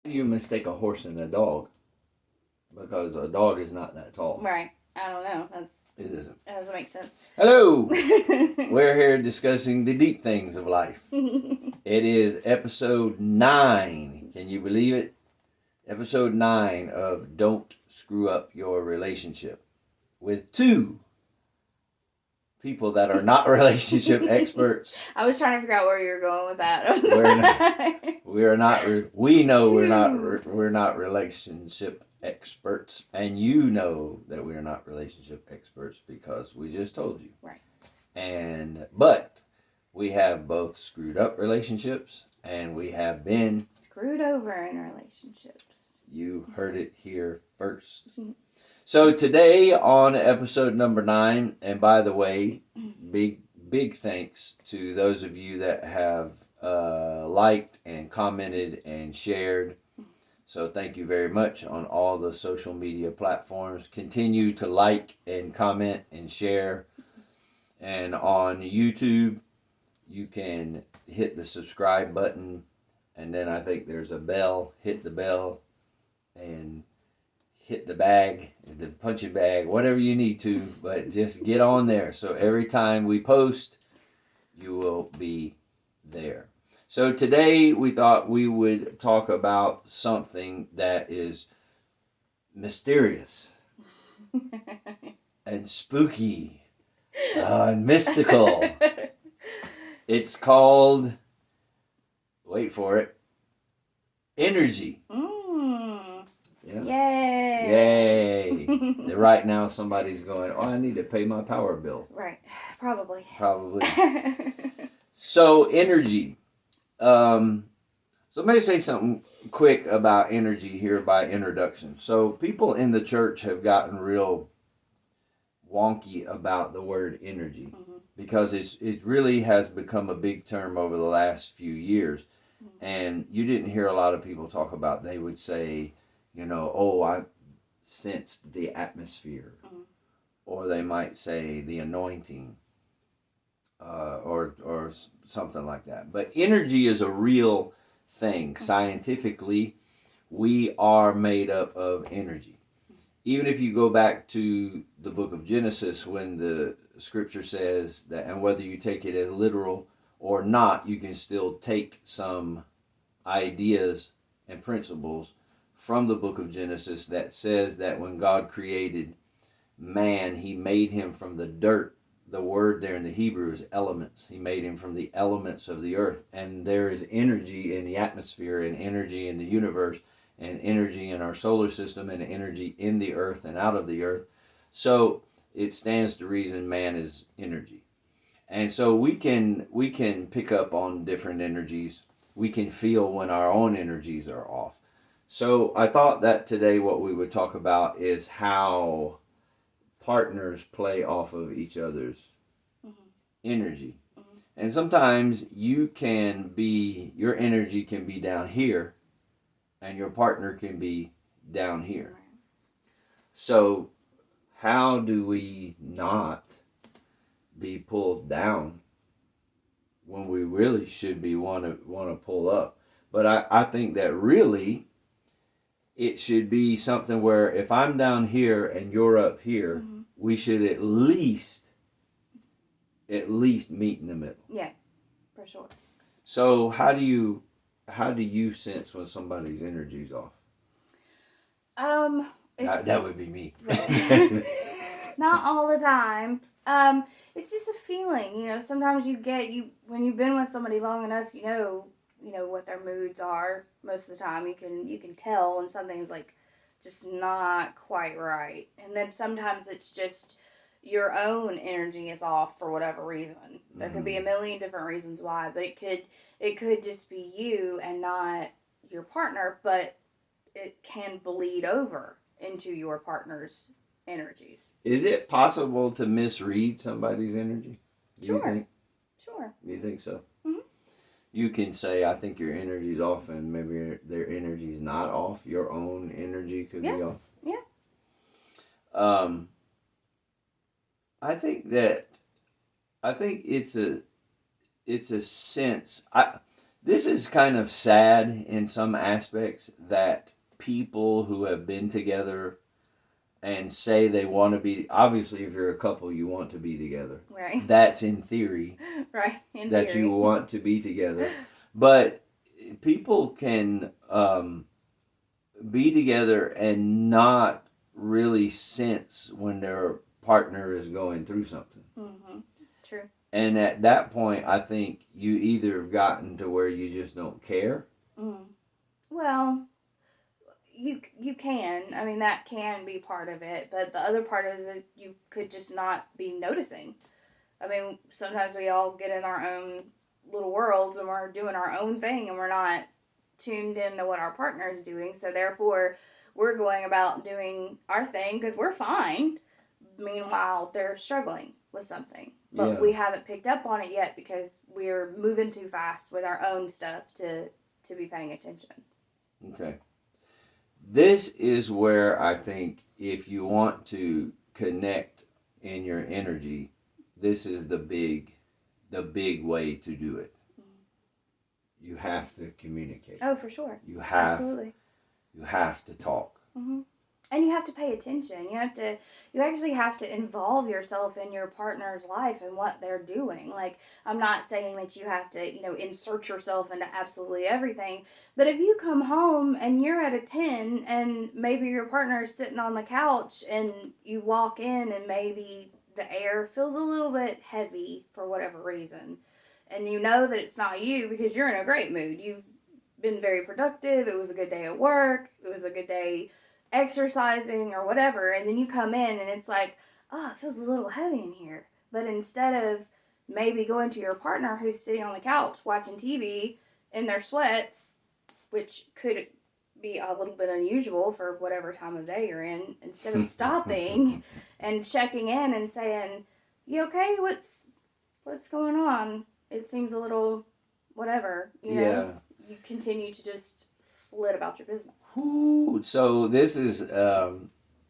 You mistake a horse and a dog because a dog is not that tall. Right. I don't know. It isn't. That doesn't make sense. Hello. We're here discussing the deep things of life. It is episode 9. Can you believe it? Episode 9 of Don't Screw Up Your Relationship with two people that are not relationship experts. I was trying to figure out where you were going with that. We know we're not relationship experts, and you know that we're not relationship experts because we just told you. Right. But we have both screwed up relationships, and we have been screwed over in relationships. You heard it here first. So today on episode number 9, and by the way, big thanks to those of you that have liked and commented and shared. So thank you very much on all the social media platforms. Continue to like and comment and share. And on YouTube, you can hit the subscribe button, and then I think there's a bell. Hit the bell and hit the bag, the punching bag, whatever you need to, but just get on there. So every time we post, you will be there. So today we thought we would talk about something that is mysterious and spooky and mystical. It's called, wait for it, energy. Yeah. Yay! Right now somebody's going, oh, I need to pay my power bill. Right. Probably. So, energy. So let me say something quick about energy here by introduction. So people in the church have gotten real wonky about the word energy because it really has become a big term over the last few years. And you didn't hear a lot of people talk about, they would say, oh, I sensed the atmosphere. Or they might say the anointing, or something like that. But energy is a real thing. Scientifically, we are made up of energy. Even if you go back to the book of Genesis, when the scripture says that, and whether you take it as literal or not, you can still take some ideas and principles from the book of Genesis that says that when God created man, he made him from the dirt. The word there in the Hebrew is elements. He made him from the elements of the earth. And there is energy in the atmosphere, and energy in the universe, and energy in our solar system, and energy in the earth and out of the earth. So it stands to reason man is energy. And so we can pick up on different energies. We can feel when our own energies are off. So I thought that today what we would talk about is how partners play off of each other's energy. And sometimes your energy can be down here and your partner can be down here. So how do we not be pulled down when we really should be want to pull up? But I think that really it should be something where if I'm down here and you're up here, we should at least meet in the middle. Yeah, for sure. So how do you sense when somebody's energy's off? That would be me. Not all the time. It's just a feeling, sometimes when you've been with somebody long enough, you know what their moods are. Most of the time you can tell when something's like just not quite right. And then sometimes it's just your own energy is off for whatever reason. There could be a million different reasons why, but it could just be you and not your partner, but it can bleed over into your partner's energies. Is it possible to misread somebody's energy? Do you think? Sure. Do you think so? Mm-hmm. You can say, I think your energy's off, and maybe their energy's not off. Your own energy could be off. Yeah. I think it's a sense. This is kind of sad in some aspects that people who have been together and say they want to be, obviously if you're a couple you want to be together. Right. That's in theory. Right. In that theory. you want to be together. But people can be together and not really sense when their partner is going through something. Mm-hmm. True. And at that point, I think you either have gotten to where you just don't care. Mm. Well, you can. I mean, that can be part of it. But the other part is that you could just not be noticing. I mean, sometimes we all get in our own little worlds and we're doing our own thing and we're not tuned into what our partner is doing. So therefore, we're going about doing our thing because we're fine. Meanwhile, they're struggling with something. But we haven't picked up on it yet because we're moving too fast with our own stuff to be paying attention. Okay. This is where I think if you want to connect in your energy, this is the big way to do it. You have to communicate. Oh, for sure. Absolutely. You have to talk. Mm-hmm. And you have to pay attention. You actually have to involve yourself in your partner's life and what they're doing. Like, I'm not saying that you have to, insert yourself into absolutely everything. But if you come home and you're at a 10 and maybe your partner is sitting on the couch and you walk in and maybe the air feels a little bit heavy for whatever reason. And you know that it's not you because you're in a great mood. You've been very productive. It was a good day at work. It was a good day exercising or whatever, and then you come in and it's like, oh, it feels a little heavy in here. But instead of maybe going to your partner who's sitting on the couch watching TV in their sweats, which could be a little bit unusual for whatever time of day you're in, instead of stopping and checking in and saying, you okay? What's going on? It seems a little whatever, Yeah. You continue to just flit about your business. Ooh, so this is that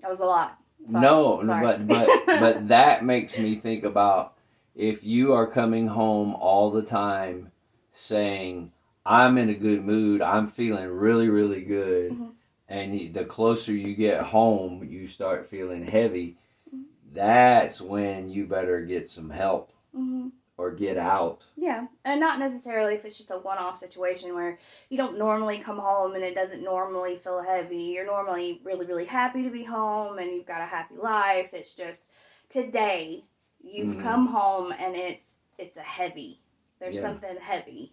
was a lot. Sorry. No, sorry. but that makes me think about if you are coming home all the time saying, I'm in a good mood, I'm feeling really, really good, mm-hmm. and the closer you get home, you start feeling heavy, mm-hmm. that's when you better get some help. Mm-hmm. Or get out. Yeah, and not necessarily if it's just a one-off situation where you don't normally come home and it doesn't normally feel heavy. You're normally really, really happy to be home and you've got a happy life. It's just today you've come home and it's a heavy. There's something heavy.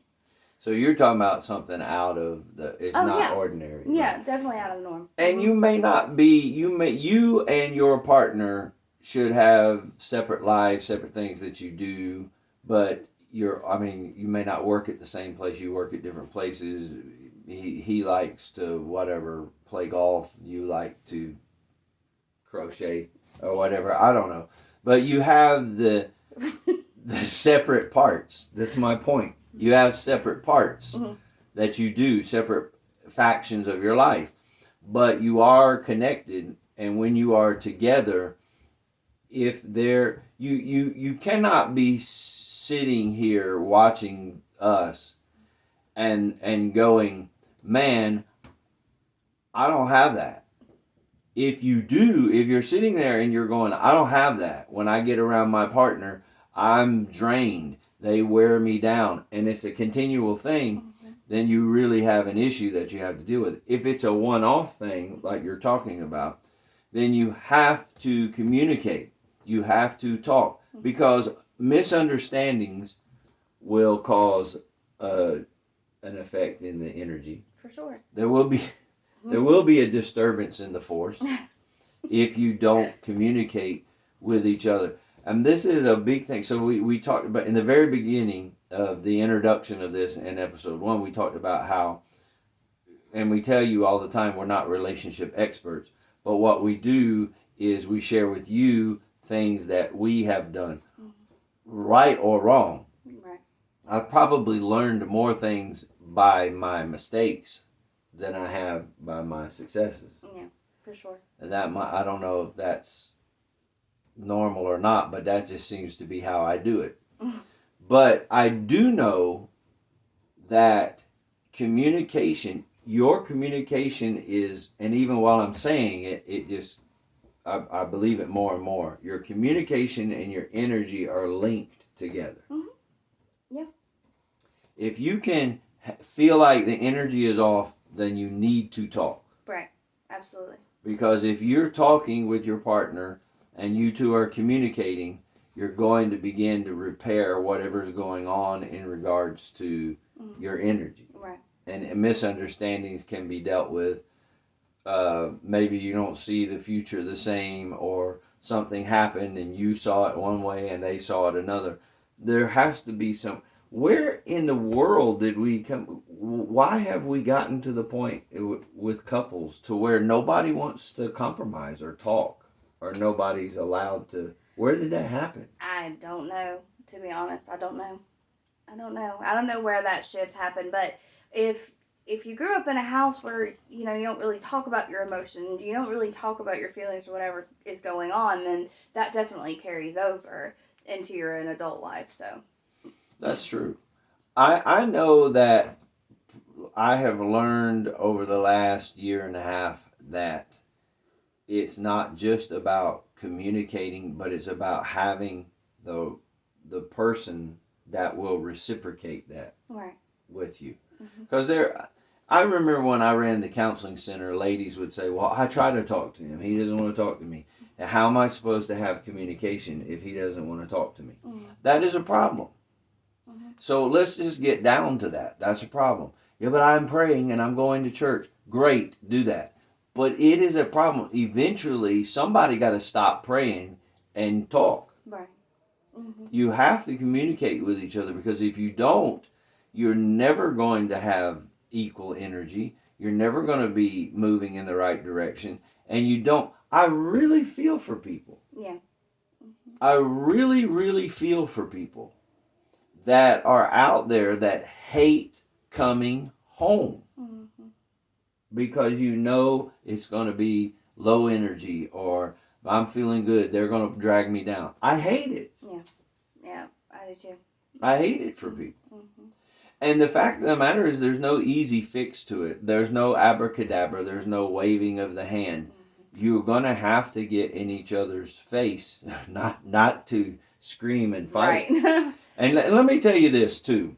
So you're talking about something out of it's not ordinary. Yeah, right? Definitely out of the norm. And you may not be, you and your partner should have separate lives, separate things that you do. But you may not work at the same place. You work at different places. He likes to play golf. You like to crochet or whatever. I don't know. But you have the separate parts. That's my point. You have separate parts mm-hmm. that you do, separate factions of your life. But you are connected, and when you are together, if you cannot be sitting here watching us and going, man, I don't have that. If you're sitting there and you're going, I don't have that. When I get around my partner, I'm drained. They wear me down. And it's a continual thing. Mm-hmm. Then you really have an issue that you have to deal with. If it's a one-off thing, like you're talking about, then you have to communicate. You have to talk. Because misunderstandings will cause an effect in the energy. For sure. There will be a disturbance in the force if you don't communicate with each other. And this is a big thing. So we talked about in the very beginning of the introduction of this in episode 1, we talked about how, and we tell you all the time, we're not relationship experts, but what we do is we share with you things that we have done, right or wrong. Right. I've probably learned more things by my mistakes than I have by my successes. Yeah, for sure. And I don't know if that's normal or not, but that just seems to be how I do it. But I do know that your communication is, and even while I'm saying it just, I believe it more and more. Your communication and your energy are linked together. Mm-hmm. Yeah. If you can feel like the energy is off, then you need to talk. Right. Absolutely. Because if you're talking with your partner and you two are communicating, you're going to begin to repair whatever's going on in regards to your energy. Right. And misunderstandings can be dealt with. Maybe you don't see the future the same, or something happened and you saw it one way and they saw it another. There has to be some. Where in the world did we come? Why have we gotten to the point with couples to where nobody wants to compromise or talk, or nobody's allowed to? Where did that happen? I don't know, to be honest. I don't know. I don't know where that shift happened, but if you grew up in a house where, you don't really talk about your emotions, you don't really talk about your feelings or whatever is going on, then that definitely carries over into your own adult life, so. That's true. I know that I have learned over the last year and a half that it's not just about communicating, but it's about having the person that will reciprocate that Right. with you. Because I remember when I ran the counseling center, ladies would say, well, I try to talk to him. He doesn't want to talk to me. And how am I supposed to have communication if he doesn't want to talk to me? That is a problem. So let's just get down to that. That's a problem. Yeah, but I'm praying and I'm going to church. Great, do that. But it is a problem. Eventually, somebody got to stop praying and talk. Right. Mm-hmm. You have to communicate with each other, because if you don't, you're never going to have equal energy. You're never going to be moving in the right direction. And you don't. I really feel for people. Yeah. Mm-hmm. I really, really feel for people that are out there that hate coming home. Mm-hmm. Because it's going to be low energy, or I'm feeling good, they're going to drag me down. I hate it. Yeah, I do too. I hate it for people. Mm-hmm. And the fact of the matter is, there's no easy fix to it. There's no abracadabra. There's no waving of the hand. Mm-hmm. You're going to have to get in each other's face, not to scream and fight. Right. And let me tell you this too.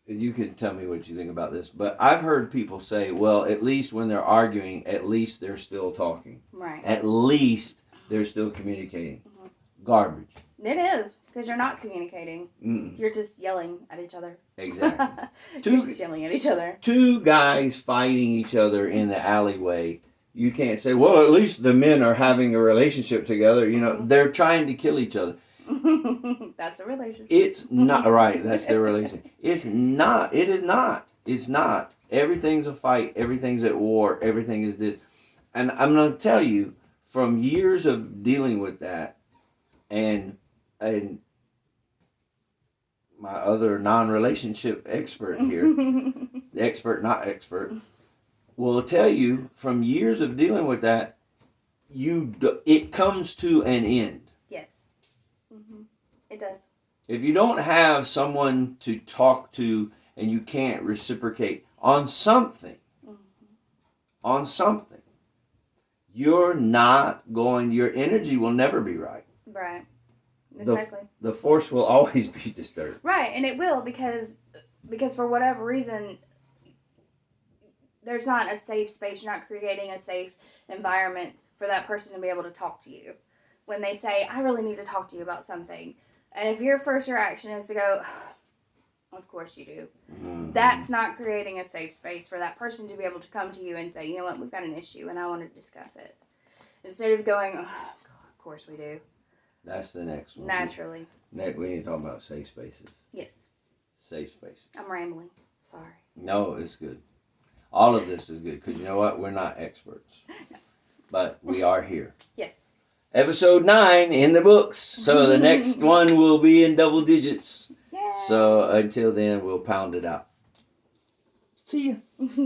You can tell me what you think about this, but I've heard people say, well, at least when they're arguing, at least they're still talking. Right. At least they're still communicating. Mm-hmm. Garbage. It is, because you're not communicating. Mm-mm. You're just yelling at each other. Exactly. You're just yelling at each other. Two guys fighting each other in the alleyway. You can't say, well, at least the men are having a relationship together. They're trying to kill each other. That's a relationship. It's not right. That's their relationship. It's not. It is not. It's not. Everything's a fight. Everything's at war. Everything is this. And I'm going to tell you, from years of dealing with that, and my other non-relationship expert here, expert, not expert, will tell you, from years of dealing with that, it comes to an end. Yes. Mm-hmm. It does. If you don't have someone to talk to and you can't reciprocate on something, your energy will never be right. Right. Exactly. The force will always be disturbed. Right, and it will, because for whatever reason, there's not a safe space. You're not creating a safe environment for that person to be able to talk to you. When they say, I really need to talk to you about something. And if your first reaction is to go, of course you do. Mm-hmm. That's not creating a safe space for that person to be able to come to you and say, you know what, we've got an issue and I want to discuss it. Instead of going, of course we do. That's the next one. Naturally. Next, we need to talk about safe spaces. Yes. Safe spaces. I'm rambling. Sorry. No, it's good. All of this is good, because you know what? We're not experts. No. But we are here. Yes. Episode 9 in the books. So the next one will be in double digits. Yay. So until then, we'll pound it out. See ya.